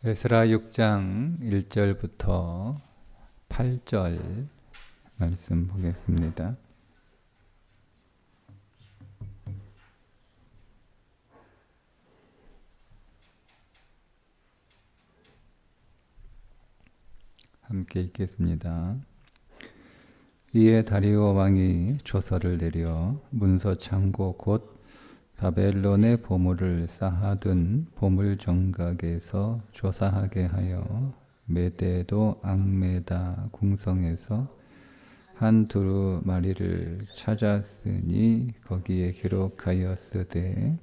에스라 6장 1절부터 8절 말씀 보겠습니다. 함께 읽겠습니다. 이에 다리오 왕이 조서를 내려 문서 창고 곧 바벨론의 보물을 쌓아둔 보물 정각에서 조사하게 하여 메데도 앙메다 궁성에서 한 두루마리를 찾았으니 거기에 기록하였으되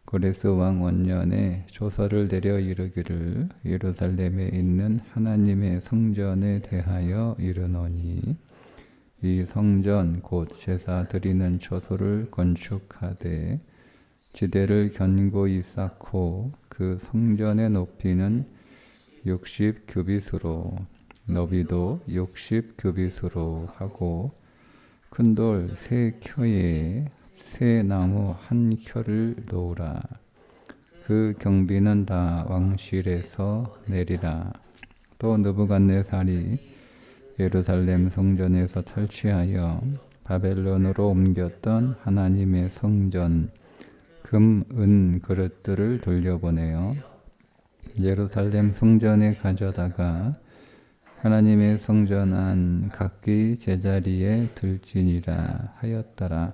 고레스 왕 원년에 조서를 내려 이르기를 예루살렘에 있는 하나님의 성전에 대하여 이르노니 이 성전 곧 제사 드리는 처소를 건축하되 지대를 견고히 쌓고 그 성전의 높이는 60규빗으로 너비도 60규빗으로 하고 큰 돌 3켜에 새 나무 1켜를 놓으라. 그 경비는 다 왕실에서 내리라. 또 느부갓네살이 예루살렘 성전에서 탈취하여 바벨론으로 옮겼던 하나님의 성전 금, 은 그릇들을 돌려보내어 예루살렘 성전에 가져다가 하나님의 성전 안 각기 제자리에 들지니라 하였더라.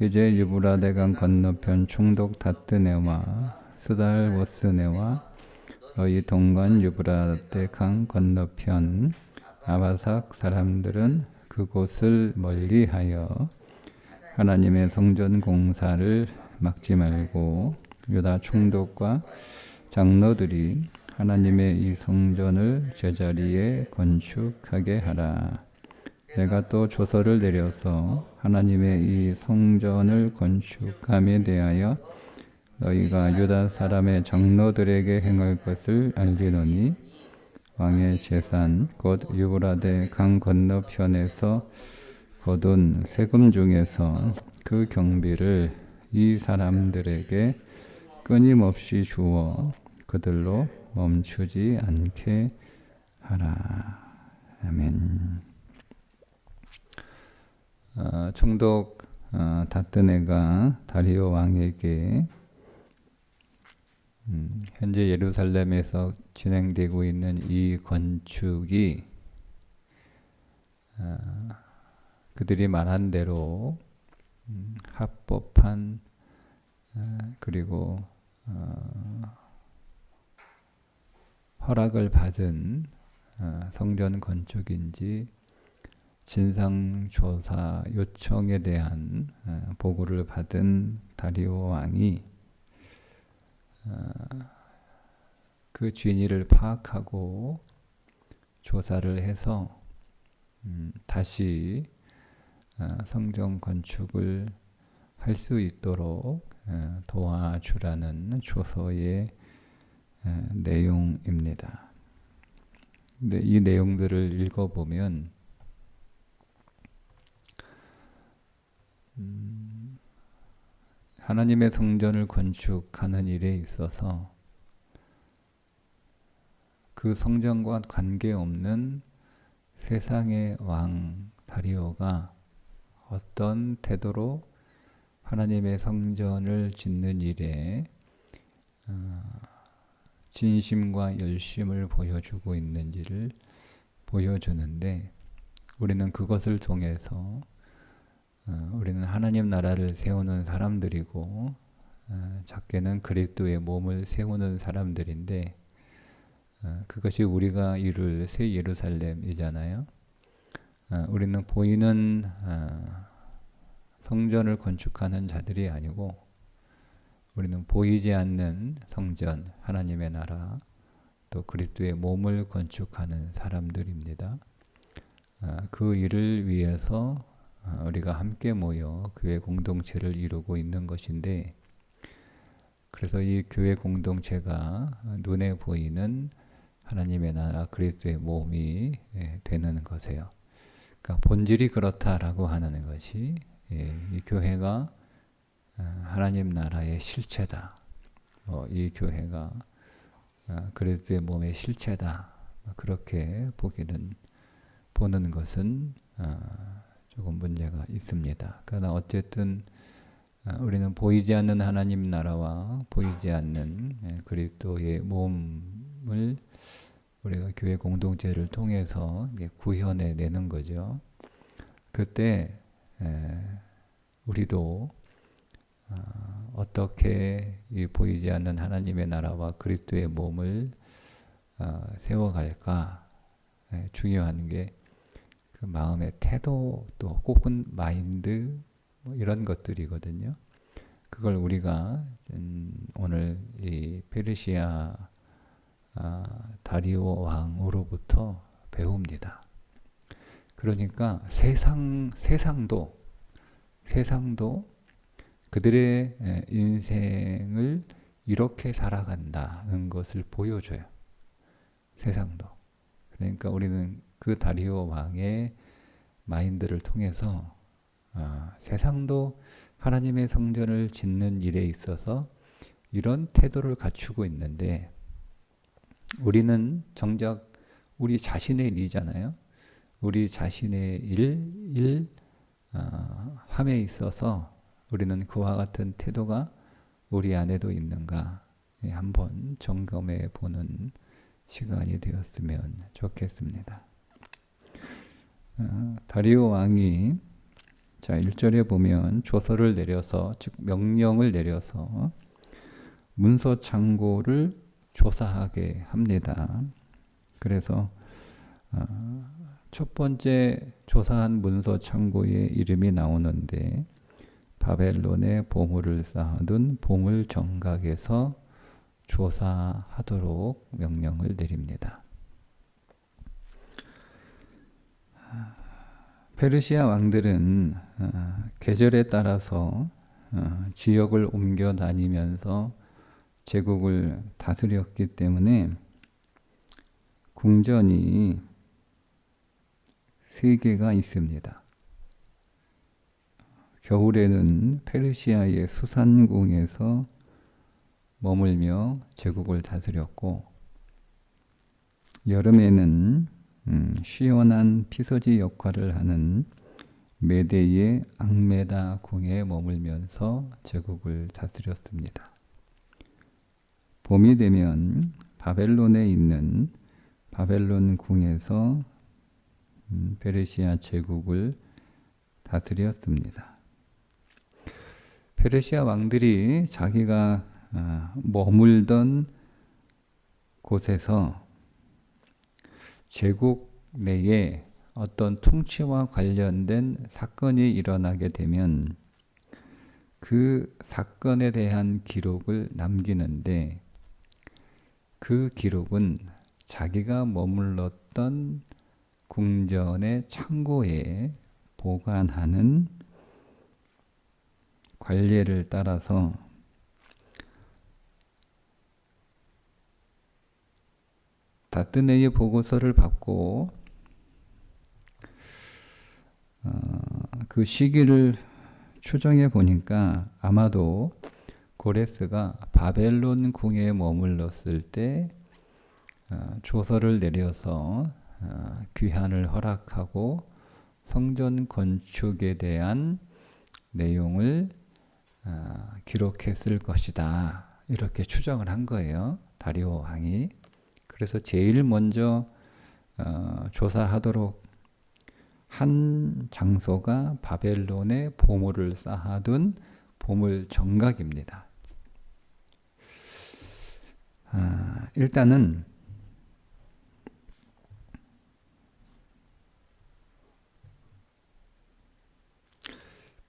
이제 유브라데강 건너편 총독 다뜨네와 스달워스네와 너희 동관 유브라데강 건너편 아바삭 사람들은 그곳을 멀리하여 하나님의 성전 공사를 막지 말고 유다 총독과 장로들이 하나님의 이 성전을 제자리에 건축하게 하라. 내가 또 조서를 내려서 하나님의 이 성전을 건축함에 대하여 너희가 유다 사람의 장로들에게 행할 것을 알리노니 왕의 재산 곧 유브라데 강 건너편에서 거둔 세금 중에서 그 경비를 이 사람들에게 끊임없이 주어 그들로 멈추지 않게 하라. 아멘. 총독 다뜨네가 다리오 왕에게 현재 예루살렘에서 진행되고 있는 이 건축이 그들이 말한 대로 합법한 그리고 허락을 받은 성전 건축인지 진상조사 요청에 대한 보고를 받은 다리오 왕이 그 진위를 파악하고 조사를 해서 다시 성전 건축을 할 수 있도록 도와주라는 조서의 내용입니다. 근데 이 내용들을 읽어보면 하나님의 성전을 건축하는 일에 있어서 그 성전과 관계없는 세상의 왕 다리오가 어떤 태도로 하나님의 성전을 짓는 일에 진심과 열심을 보여주고 있는지를 보여주는데 우리는 그것을 통해서 우리는 하나님 나라를 세우는 사람들이고 작게는 그리스도의 몸을 세우는 사람들인데 그것이 우리가 이룰 새 예루살렘이잖아요. 우리는 보이는 성전을 건축하는 자들이 아니고 우리는 보이지 않는 성전, 하나님의 나라, 또 그리스도의 몸을 건축하는 사람들입니다. 그 일을 위해서 우리가 함께 모여 교회 공동체를 이루고 있는 것인데 그래서 이 교회 공동체가 눈에 보이는 하나님의 나라 그리스도의 몸이 되는 것이에요. 그러니까 본질이 그렇다라고 하는 것이 이 교회가 하나님 나라의 실체다. 이 교회가 그리스도의 몸의 실체다. 그렇게 보는 것은 조금 문제가 있습니다. 그러나 어쨌든 우리는 보이지 않는 하나님 나라와 보이지 않는 그리스도의 몸을 우리가 교회 공동체를 통해서 구현해 내는 거죠. 그때 우리도 어떻게 이 보이지 않는 하나님의 나라와 그리스도의 몸을 세워갈까? 중요한 게 그 마음의 태도 또 혹은 마인드 뭐 이런 것들이거든요. 그걸 우리가 오늘 이 페르시아 다리오 왕으로부터 배웁니다. 그러니까 세상도 그들의 인생을 이렇게 살아간다는 것을 보여줘요. 세상도. 그러니까 우리는 그 다리오 왕의 마인드를 통해서 세상도 하나님의 성전을 짓는 일에 있어서 이런 태도를 갖추고 있는데 우리는 정작 우리 자신의 일이잖아요. 우리 자신의 함에 있어서 우리는 그와 같은 태도가 우리 안에도 있는가 한번 점검해 보는 시간이 되었으면 좋겠습니다. 다리오 왕이 1절에 보면 조서를 내려서 즉 명령을 내려서 문서 창고를 조사하게 합니다. 그래서 첫 번째 조사한 문서 창고의 이름이 나오는데 바벨론에 보물을 쌓아둔 보물 정각에서 조사하도록 명령을 내립니다. 페르시아 왕들은 계절에 따라서 지역을 옮겨 다니면서 제국을 다스렸기 때문에 궁전이 3개가 있습니다. 겨울에는 페르시아의 수산궁에서 머물며 제국을 다스렸고 여름에는 시원한 피서지 역할을 하는 메대의 앙메다 궁에 머물면서 제국을 다스렸습니다. 봄이 되면 바벨론에 있는 바벨론 궁에서 페르시아 제국을 다스렸습니다. 페르시아 왕들이 자기가 머물던 곳에서 제국 내에 어떤 통치와 관련된 사건이 일어나게 되면 그 사건에 대한 기록을 남기는데 그 기록은 자기가 머물렀던 궁전의 창고에 보관하는 관례를 따라서 다뜨네의 보고서를 받고 그 시기를 추정해 보니까 아마도 고레스가 바벨론 궁에 머물렀을 때 조서를 내려서 귀환을 허락하고 성전 건축에 대한 내용을 기록했을 것이다. 이렇게 추정을 한 거예요. 다리오 왕이. 그래서 제일 먼저 조사하도록 한 장소가 바벨론에 보물을 쌓아둔 보물 정각입니다. 일단은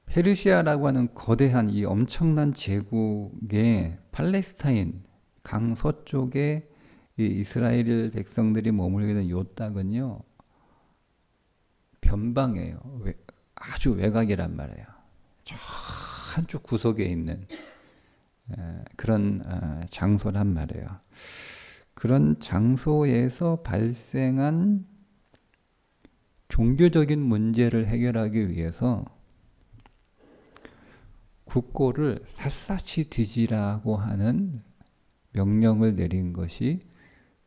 페르시아라고 하는 거대한 이 엄청난 제국의 팔레스타인 강서쪽에 이 이스라엘 백성들이 머물게 된 요 땅은요 변방이에요. 아주 외곽이란 말이에요. 저 한쪽 구석에 있는 그런 장소란 말이에요. 그런 장소에서 발생한 종교적인 문제를 해결하기 위해서 국고를 샅샅이 뒤지라고 하는 명령을 내린 것이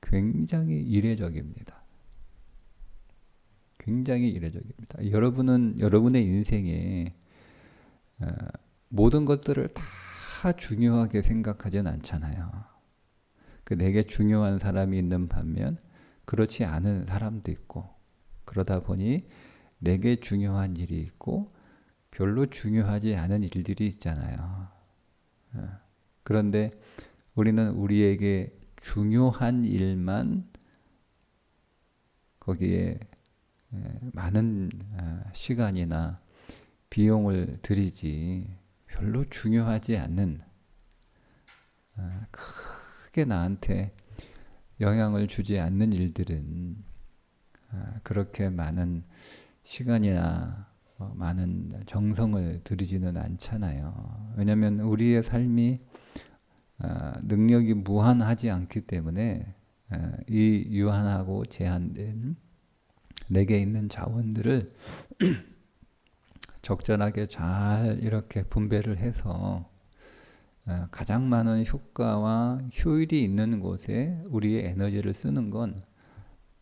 굉장히 이례적입니다. 굉장히 이례적입니다. 여러분은 여러분의 인생에 모든 것들을 다 중요하게 생각하진 않잖아요. 내게 중요한 사람이 있는 반면 그렇지 않은 사람도 있고, 그러다 보니 내게 중요한 일이 있고 별로 중요하지 않은 일들이 있잖아요. 그런데 우리는 우리에게 중요한 일만 거기에 많은 시간이나 비용을 들이지, 별로 중요하지 않는, 크게 나한테 영향을 주지 않는 일들은 그렇게 많은 시간이나 많은 정성을 들이지는 않잖아요. 왜냐하면 우리의 삶이 능력이 무한하지 않기 때문에 이 유한하고 제한된 내게 있는 자원들을 적절하게 잘 이렇게 분배를 해서 가장 많은 효과와 효율이 있는 곳에 우리의 에너지를 쓰는 건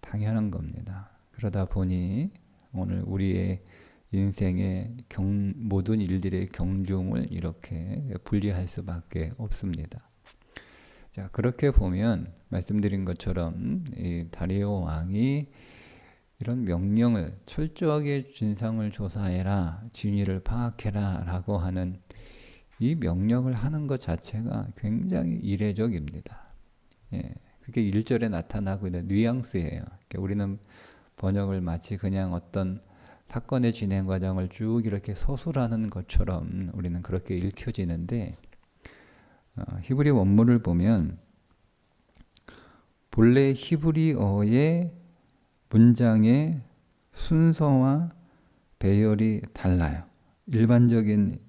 당연한 겁니다. 그러다 보니 오늘 우리의 인생의 모든 일들의 경중을 이렇게 분리할 수밖에 없습니다. 자, 그렇게 보면 말씀드린 것처럼 이 다리오 왕이 이런 명령을 철저하게 진상을 조사해라, 진위를 파악해라 라고 하는 이 명령을 하는 것 자체가 굉장히 이례적입니다. 예, 그게 1절에 나타나고 있는 뉘앙스예요. 그러니까 우리는 번역을 마치 그냥 어떤 사건의 진행 과정을 쭉 이렇게 서술하는 것처럼 우리는 그렇게 읽혀지는데, 히브리 원문을 보면 본래 히브리어의 문장의 순서와 배열이 달라요. 일반적인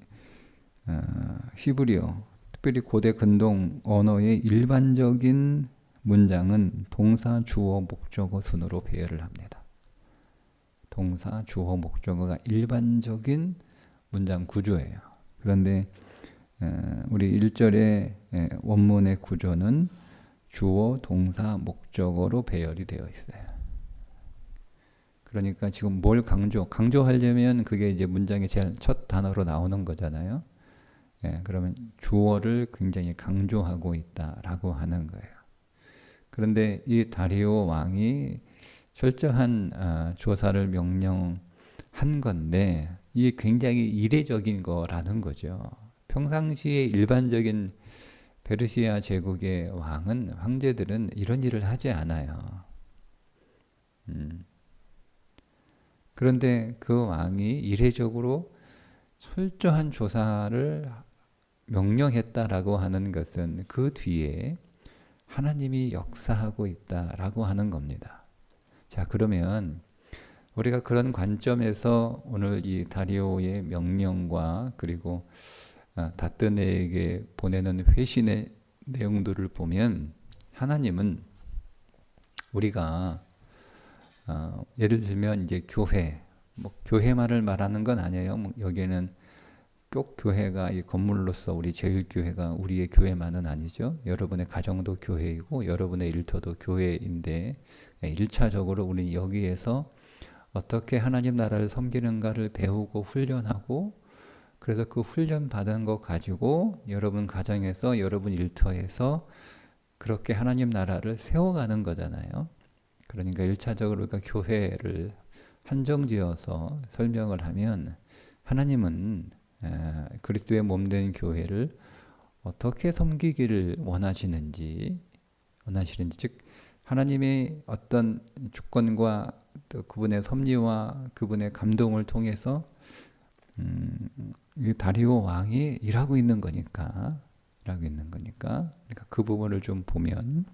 히브리어, 특별히 고대 근동 언어의 일반적인 문장은 동사, 주어, 목적어 순으로 배열을 합니다. 동사, 주어, 목적어가 일반적인 문장 구조예요. 그런데 우리 1절의 원문의 구조는 주어, 동사, 목적어로 배열이 되어 있어요. 그러니까 지금 뭘 강조하려면 그게 이제 문장의 제일 첫 단어로 나오는 거잖아요. 그러면 주어를 굉장히 강조하고 있다라고 하는 거예요. 그런데 이 다리오 왕이 철저한 조사를 명령한 건데 이게 굉장히 이례적인 거라는 거죠. 평상시에 일반적인 페르시아 제국의 황제들은 이런 일을 하지 않아요. 그런데 그 왕이 이례적으로 철저한 조사를 명령했다라고 하는 것은 그 뒤에 하나님이 역사하고 있다라고 하는 겁니다. 자, 그러면 우리가 그런 관점에서 오늘 이 다리오의 명령과 그리고 다뜨네에게 보내는 회신의 내용들을 보면 하나님은 우리가 예를 들면 이제 교회, 교회만을 말하는 건 아니에요. 여기에는 꼭 교회가 이 건물로서 우리 제일교회가 우리의 교회만은 아니죠. 여러분의 가정도 교회이고 여러분의 일터도 교회인데 1차적으로 우리는 여기에서 어떻게 하나님 나라를 섬기는가를 배우고 훈련하고, 그래서 그 훈련 받은 거 가지고 여러분 가정에서 여러분 일터에서 그렇게 하나님 나라를 세워가는 거잖아요. 그러니까 1차적으로 우리가 교회를 한정지어서 설명을 하면 하나님은 그리스도의 몸된 교회를 어떻게 섬기기를 원하시는지, 즉 하나님의 어떤 주권과 또 그분의 섭리와 그분의 감동을 통해서 이 다리오 왕이 일하고 있는 거니까 그러니까 그 부분을 좀 보면,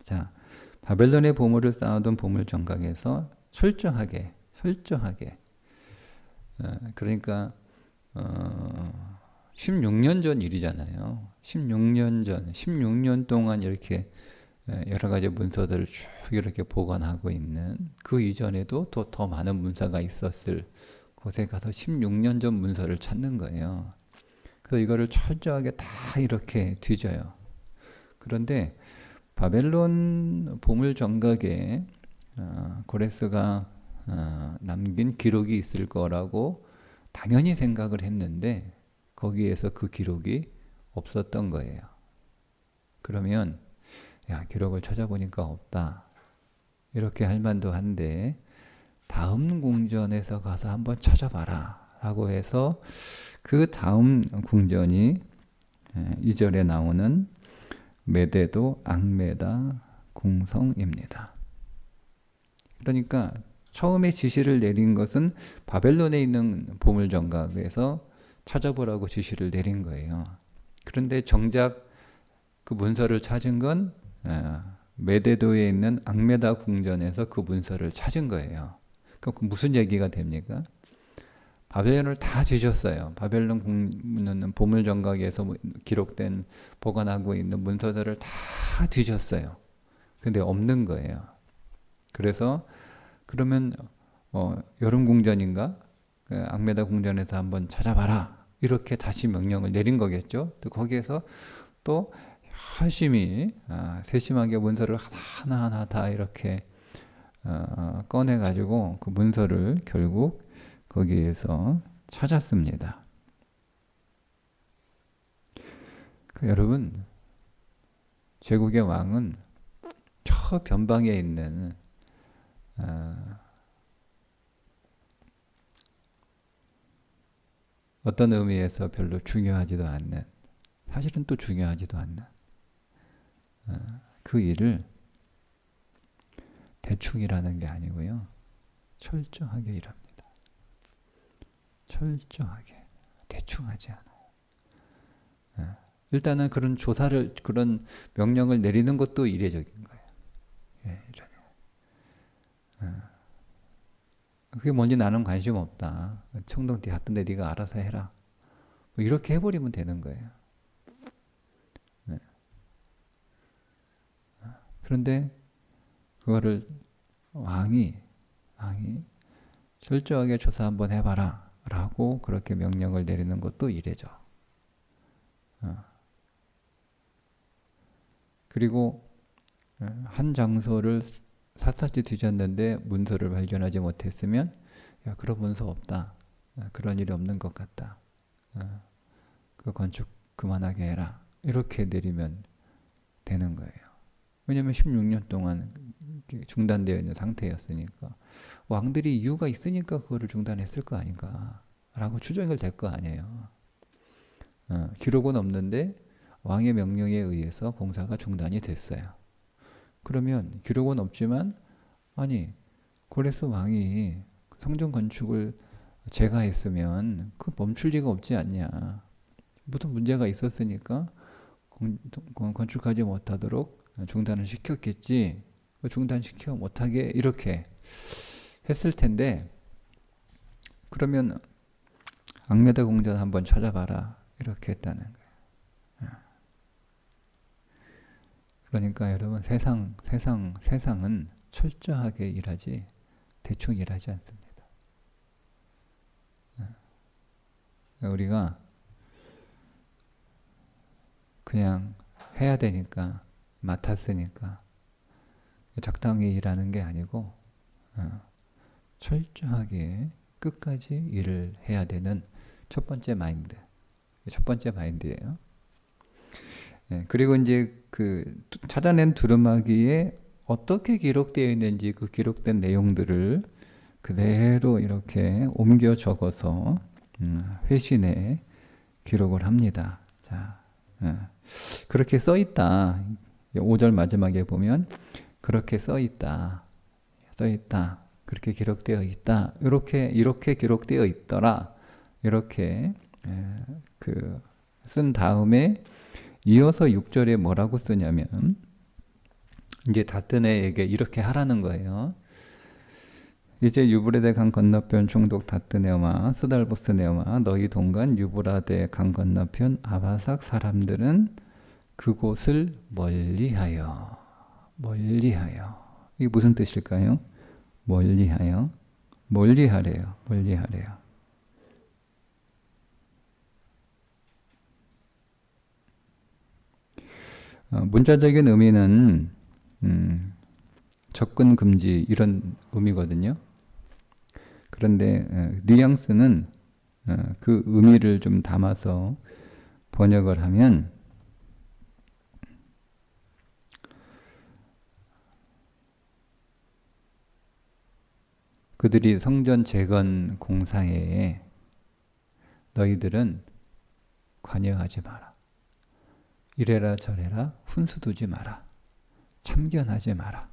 자, 바벨론의 보물을 쌓아둔 보물 정각에서 철저하게 그러니까 16년 전 일이잖아요. 16년 동안 이렇게 여러 가지 문서들을 쭉 이렇게 보관하고 있는, 그 이전에도 또 더 많은 문서가 있었을 곳에 가서 16년 전 문서를 찾는 거예요. 그래서 이거를 철저하게 다 이렇게 뒤져요. 그런데 바벨론 보물 정각에 고레스가 남긴 기록이 있을 거라고 당연히 생각을 했는데 거기에서 그 기록이 없었던 거예요. 그러면 야, 기록을 찾아보니까 없다. 이렇게 할 만도 한데 다음 궁전에서 가서 한번 찾아봐라 라고 해서 그 다음 궁전이 2절에 나오는 메데도 앙메다 궁성입니다. 그러니까 처음에 지시를 내린 것은 바벨론에 있는 보물정각에서 찾아보라고 지시를 내린 거예요. 그런데 정작 그 문서를 찾은 건 메데도에 있는 앙메다 궁전에서 그 문서를 찾은 거예요. 그럼 무슨 얘기가 됩니까? 바벨론을 다 뒤졌어요. 바벨론 보물정각에서 기록된 보관하고 있는 문서들을 다 뒤졌어요. 근데 없는 거예요. 그래서 그러면 여름궁전인가? 앙메다 궁전에서 한번 찾아봐라. 이렇게 다시 명령을 내린 거겠죠. 또 거기에서 또 열심히 세심하게 문서를 하나하나 다 이렇게 꺼내가지고 그 문서를 결국 거기에서 찾았습니다. 여러분, 제국의 왕은 저 변방에 있는 어떤 의미에서 별로 중요하지도 않는, 사실은 또 중요하지도 않는 그 일을 대충 일하는 게 아니고요. 철저하게 일합니다. 철저하게. 대충 하지 않아요. 일단은 그런 조사를, 그런 명령을 내리는 것도 이례적인 거예요. 그게 뭔지 나는 관심 없다. 청동 같은데 네가 알아서 해라. 뭐 이렇게 해버리면 되는 거예요. 그런데 그거를 왕이 철저하게 조사 한번 해봐라 라고 그렇게 명령을 내리는 것도 이래죠. 그리고 한 장소를 샅샅이 뒤졌는데 문서를 발견하지 못했으면 야, 그런 문서 없다. 그런 일이 없는 것 같다. 그 건축 그만하게 해라. 이렇게 내리면 되는 거예요. 왜냐하면 16년 동안 중단되어 있는 상태였으니까 왕들이 이유가 있으니까 그거를 중단했을 거 아닌가 라고 추정이 될 거 아니에요. 기록은 없는데 왕의 명령에 의해서 공사가 중단이 됐어요. 그러면 기록은 없지만 아니 고레스 왕이 성전 건축을 제가했으면 그 멈출 리가 없지 않냐. 무슨 문제가 있었으니까 건축하지 못하도록 중단을 시켰겠지. 중단시켜 못하게 이렇게 했을 텐데 그러면 앙메다 궁전 한번 찾아봐라 이렇게 했다는 거예요. 그러니까 여러분 세상은 철저하게 일하지 대충 일하지 않습니다. 우리가 그냥 해야 되니까 맡았으니까 적당히 일하는 게 아니고 철저하게 끝까지 일을 해야 되는 첫 번째 마인드예요. 그리고 이제 그 찾아낸 두루마기에 어떻게 기록되어 있는지 그 기록된 내용들을 그대로 이렇게 옮겨 적어서 회신에 기록을 합니다. 자, 그렇게 써 있다. 5절 마지막에 보면 그렇게 써 있다. 그렇게 기록되어 있다. 이렇게 기록되어 있더라. 이렇게 쓴 다음에 이어서 6절에 뭐라고 쓰냐면 이제 다뜨네에게 이렇게 하라는 거예요. 이제 유브라데 강 건너편 총독 다뜨네와 스달보스네와 너희 동간 유브라데 강 건너편 아바삭 사람들은 그곳을 멀리하여 이게 무슨 뜻일까요? 멀리하래요. 문자적인 의미는 접근 금지 이런 의미거든요. 그런데 뉘앙스는 그 의미를 좀 담아서 번역을 하면 그들이 성전 재건 공사에 너희들은 관여하지 마라. 이래라 저래라 훈수 두지 마라. 참견하지 마라.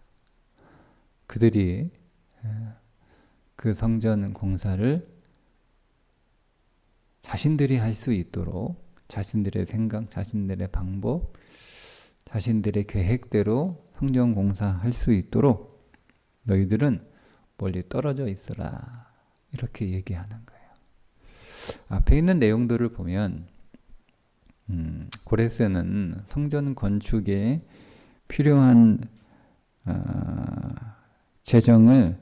그들이 그 성전 공사를 자신들이 할 수 있도록 자신들의 생각, 자신들의 방법, 자신들의 계획대로 성전 공사할 수 있도록 너희들은 멀리 떨어져 있으라. 이렇게 얘기하는 거예요. 앞에 있는 내용들을 보면 고레스는 성전 건축에 필요한 재정을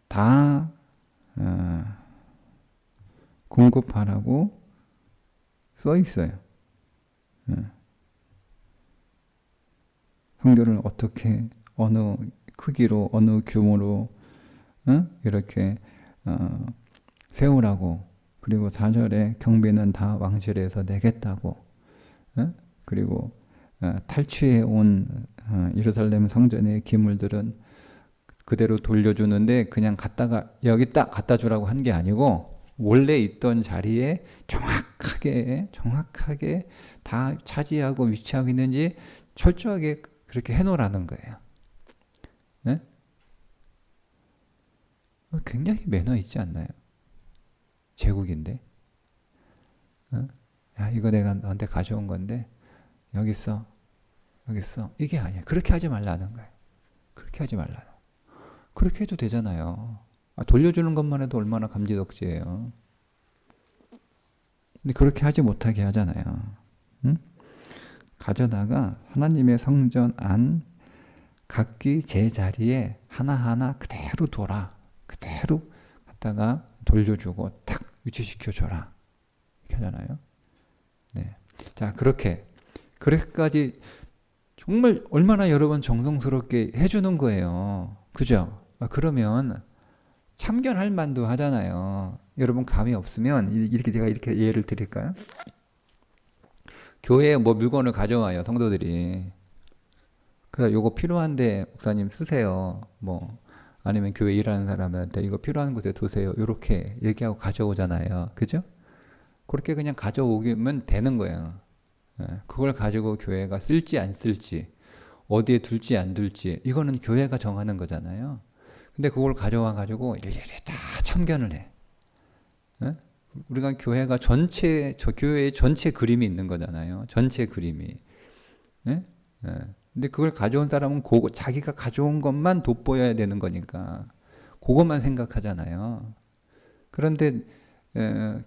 다 공급하라고 써 있어요. 성전을 어떻게 어느 크기로 어느 규모로 이렇게 세우라고, 그리고 4절에 경비는 다 왕실에서 내겠다고, 그리고 탈취해 온 예루살렘 성전의 기물들은 그대로 돌려주는데 그냥 갖다가 여기 딱 갖다 주라고 한 게 아니고 원래 있던 자리에 정확하게 다 차지하고 위치하고 있는지 철저하게 그렇게 해놓으라는 거예요. 네? 굉장히 매너 있지 않나요? 제국인데, 야 이거 내가 너한테 가져온 건데 여기 있어 이게 아니야. 그렇게 하지 말라는 거예요. 그렇게 하지 말라는. 그렇게 해도 되잖아요. 돌려주는 것만 해도 얼마나 감지덕지예요. 근데 그렇게 하지 못하게 하잖아요. 가져다가 하나님의 성전 안 각기 제자리에 하나하나 그대로 둬라. 그대로 갖다가 돌려주고 탁 위치시켜줘라. 이렇게 하잖아요. 네. 자, 그렇게까지 정말 얼마나 여러분 정성스럽게 해주는 거예요. 그죠? 그러면 참견할 만도 하잖아요. 여러분 감이 없으면 이렇게 제가 이렇게 예를 드릴까요? 교회에 뭐 물건을 가져와요, 성도들이. 그래서 요거 필요한데 목사님 쓰세요. 뭐 아니면 교회 일하는 사람한테 이거 필요한 곳에 두세요. 이렇게 얘기하고 가져오잖아요. 그죠? 그렇게 그냥 가져오면 되는 거예요. 그걸 가지고 교회가 쓸지 안 쓸지, 어디에 둘지 안 둘지, 이거는 교회가 정하는 거잖아요. 근데 그걸 가져와 가지고 일일이 다 참견을 해. 우리가 교회가 저 교회의 전체 그림이 있는 거잖아요. 전체 그림이. 근데 그걸 가져온 사람은 자기가 가져온 것만 돋보여야 되는 거니까 그것만 생각하잖아요. 그런데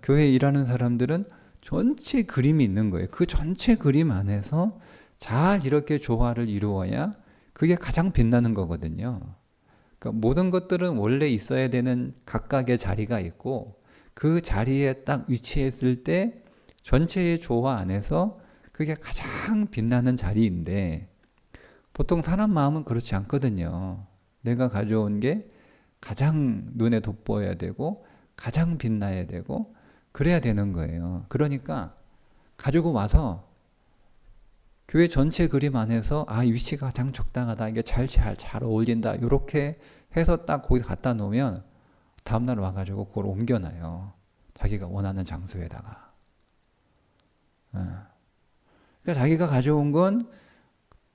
교회에 일하는 사람들은 전체 그림이 있는 거예요. 그 전체 그림 안에서 잘 이렇게 조화를 이루어야 그게 가장 빛나는 거거든요. 그러니까 모든 것들은 원래 있어야 되는 각각의 자리가 있고 그 자리에 딱 위치했을 때 전체의 조화 안에서 그게 가장 빛나는 자리인데 보통 사람 마음은 그렇지 않거든요. 내가 가져온 게 가장 눈에 돋보여야 되고 가장 빛나야 되고 그래야 되는 거예요. 그러니까 가지고 와서 교회 전체 그림 안에서 이 위치가 가장 적당하다, 이게 잘 어울린다, 이렇게 해서 딱 거기 갖다 놓으면 다음날 와가지고 그걸 옮겨놔요. 자기가 원하는 장소에다가. 그러니까 자기가 가져온 건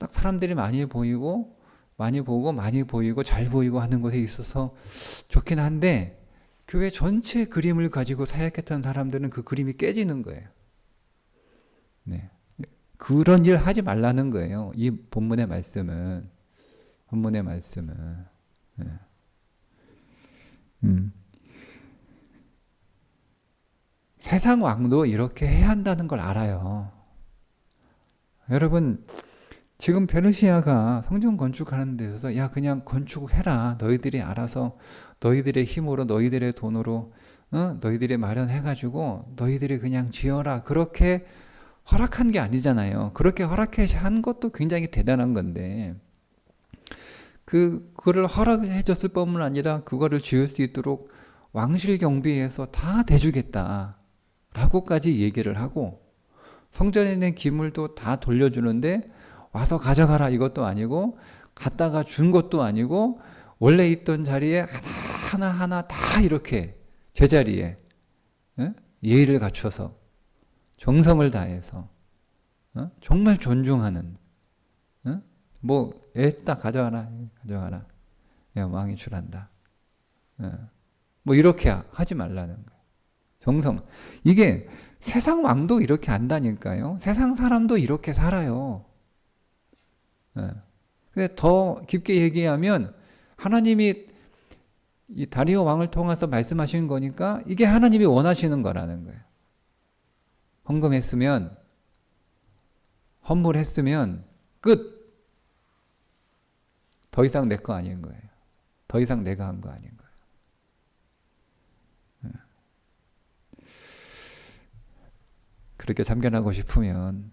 딱 사람들이 많이 보고 잘 보이고 하는 곳에 있어서 좋긴 한데 교회 전체 그림을 가지고 사역했던 사람들은 그 그림이 깨지는 거예요. 네. 그런 일 하지 말라는 거예요. 이 본문의 말씀은. 네. 세상 왕도 이렇게 해야 한다는 걸 알아요. 여러분, 지금 페르시아가 성전 건축하는 데 있어서 야 그냥 건축해라. 너희들이 알아서 너희들의 힘으로 너희들의 돈으로 너희들이 마련해가지고 너희들이 그냥 지어라. 그렇게 허락한 게 아니잖아요. 그렇게 허락해 한 것도 굉장히 대단한 건데 그거를 허락해 줬을 뿐만 아니라 그거를 지을 수 있도록 왕실 경비해서 다 대주겠다 라고까지 얘기를 하고 성전에 있는 기물도 다 돌려주는데 와서 가져가라 이것도 아니고 갖다가 준 것도 아니고 원래 있던 자리에 하나하나 다 이렇게 제자리에 예의를 갖춰서 정성을 다해서 정말 존중하는 뭐 애다 가져가라 야, 왕이 출한다 뭐 이렇게 하지 말라는 거예요. 정성. 이게 세상 왕도 이렇게 한다니까요. 세상 사람도 이렇게 살아요. 근데 더 깊게 얘기하면 하나님이 이 다리오 왕을 통해서 말씀하신 거니까 이게 하나님이 원하시는 거라는 거예요. 헌금했으면 헌물했으면 끝. 더 이상 내 거 아닌 거예요. 더 이상 내가 한 거 아닌 거예요. 그렇게 참견하고 싶으면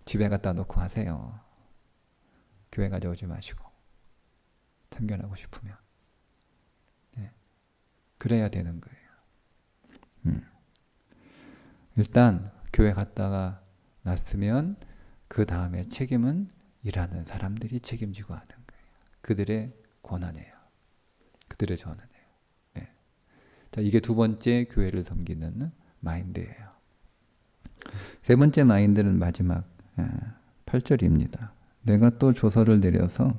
집에 갖다 놓고 하세요. 교회 가져오지 마시고 참견하고 싶으면 그래야 되는 거예요. 일단 교회 갔다가 놨으면 그 다음에 책임은 일하는 사람들이 책임지고 하는 거예요. 그들의 권한이에요. 그들의 권한이에요. 네. 자, 이게 두 번째 교회를 섬기는 마인드예요. 세 번째 마인드는 마지막 8절입니다. 내가 또 조서를 내려서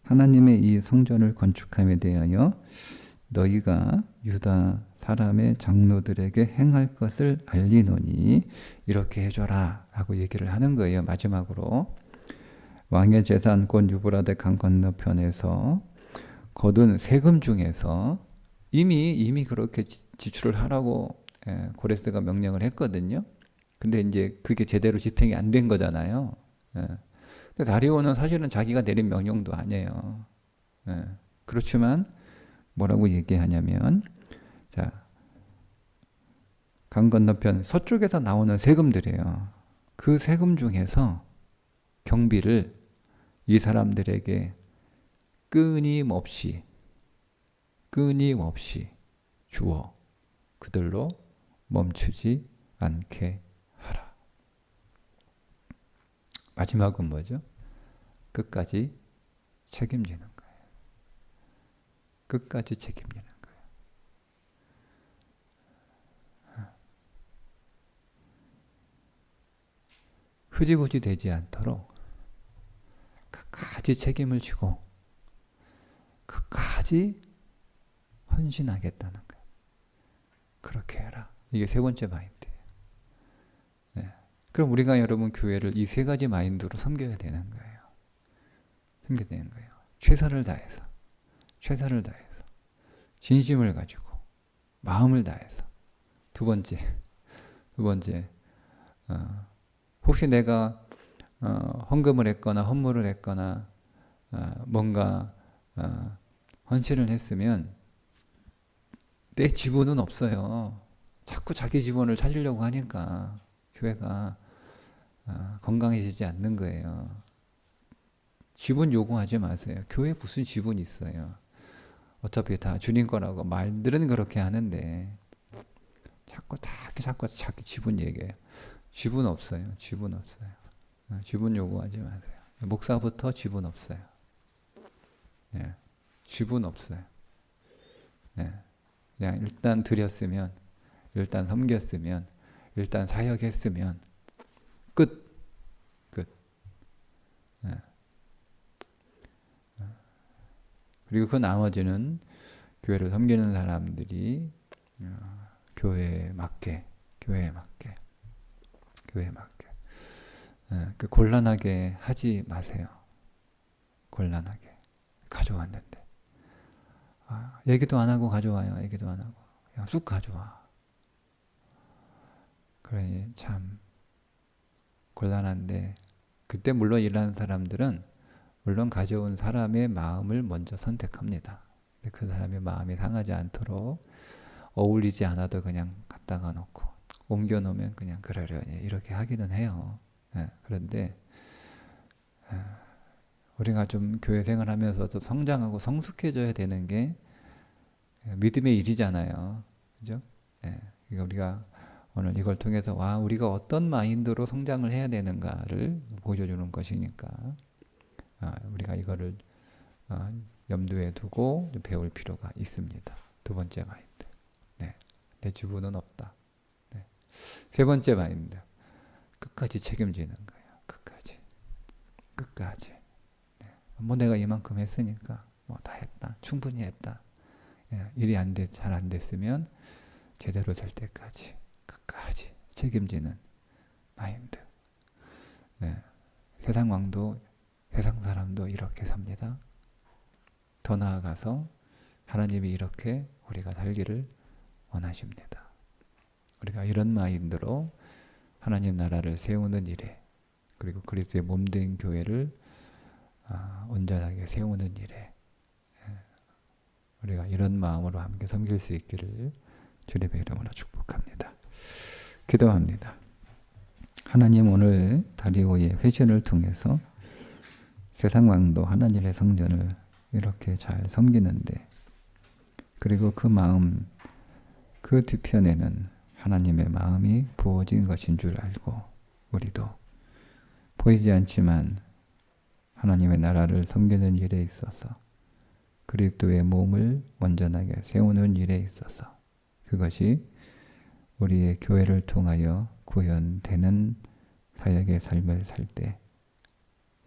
하나님의 이 성전을 건축함에 대하여 너희가 유다 사람의 장로들에게 행할 것을 알리노니 이렇게 해줘라 하고 얘기를 하는 거예요. 마지막으로 왕의 재산 곧 유브라데 강 건너편에서 거둔 세금 중에서 이미 그렇게 지출을 하라고 고레스가 명령을 했거든요. 근데 이제 그게 제대로 집행이 안 된 거잖아요. 근데 다리오는 사실은 자기가 내린 명령도 아니에요. 그렇지만 뭐라고 얘기하냐면 자, 강 건너편 서쪽에서 나오는 세금들이에요. 그 세금 중에서 경비를 이 사람들에게 끊임없이 주어 그들로 멈추지 않게 하라. 마지막은 뭐죠? 끝까지 책임지는 거예요. 끝까지 책임지는 거예요. 흐지부지 되지 않도록 끝까지 책임을 지고 끝까지 헌신하겠다는 거예요. 그렇게 해라. 이게 세 번째 마인드예요. 네. 그럼 우리가 여러분 교회를 이 세 가지 마인드로 섬겨야 되는 거예요. 섬겨야 되는 거예요. 최선을 다해서 진심을 가지고 마음을 다해서. 두 번째 혹시 내가 헌금을 했거나 헌물을 했거나 뭔가 헌신을 했으면 내 지분은 없어요. 자꾸 자기 지분을 찾으려고 하니까 교회가 건강해지지 않는 거예요. 지분 요구하지 마세요. 교회에 무슨 지분이 있어요. 어차피 다 주님 거라고 말들은 그렇게 하는데 자꾸 자기 지분 얘기해요. 지분 없어요. 지분 요구하지 마세요. 목사부터 지분 없어요. 네. 지분 없어요. 네. 그냥 일단 드렸으면, 일단 섬겼으면, 일단 사역했으면 끝. 네. 그리고 그 나머지는 교회를 섬기는 사람들이 교회에 맞게 곤란하게 하지 마세요. 곤란하게 가져왔는데 얘기도 안 하고 가져와요. 얘기도 안 하고 그냥 쑥 가져와. 그러니 참 곤란한데 그때 물론 일하는 사람들은 물론 가져온 사람의 마음을 먼저 선택합니다. 근데 그 사람의 마음이 상하지 않도록 어울리지 않아도 그냥 갖다가 놓고 옮겨 놓으면 그냥 그러려니 이렇게 하기는 해요. 예, 그런데 우리가 좀 교회 생활하면서도 성장하고 성숙해져야 되는 게 믿음의 일이잖아요. 그죠? 예, 그러니까 우리가 오늘 이걸 통해서 우리가 어떤 마인드로 성장을 해야 되는가를 보여주는 것이니까 우리가 이거를 염두에 두고 좀 배울 필요가 있습니다. 두 번째 마인드. 네, 내 지분은 없다. 네. 세 번째 마인드. 끝까지 책임지는 거예요. 끝까지. 네. 뭐 내가 이만큼 했으니까 뭐 다 했다. 충분히 했다. 일이 잘 안 됐으면 제대로 될 때까지 끝까지 책임지는 마인드. 네. 세상 왕도 세상 사람도 이렇게 삽니다. 더 나아가서 하나님이 이렇게 우리가 살기를 원하십니다. 우리가 이런 마인드로 하나님 나라를 세우는 일에, 그리고 그리스도의 몸된 교회를 온전하게 세우는 일에 우리가 이런 마음으로 함께 섬길 수 있기를 주님의 이름으로 축복합니다. 기도합니다. 하나님, 오늘 다리오의 회신을 통해서 세상 왕도 하나님의 성전을 이렇게 잘 섬기는데, 그리고 그 마음, 그 뒤편에는 하나님의 마음이 부어진 것인 줄 알고 우리도 보이지 않지만 하나님의 나라를 섬기는 일에 있어서 그리스도의 몸을 온전하게 세우는 일에 있어서 그것이 우리의 교회를 통하여 구현되는 사역의 삶을 살 때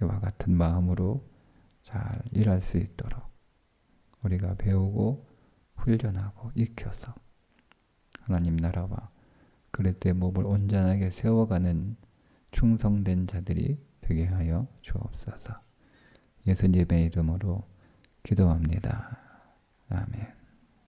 이와 같은 마음으로 잘 일할 수 있도록 우리가 배우고 훈련하고 익혀서 하나님 나라와 그리스도의 몸을 온전하게 세워가는 충성된 자들이 되게 하여 주옵소서. 예수님의 이름으로 기도합니다. 아멘.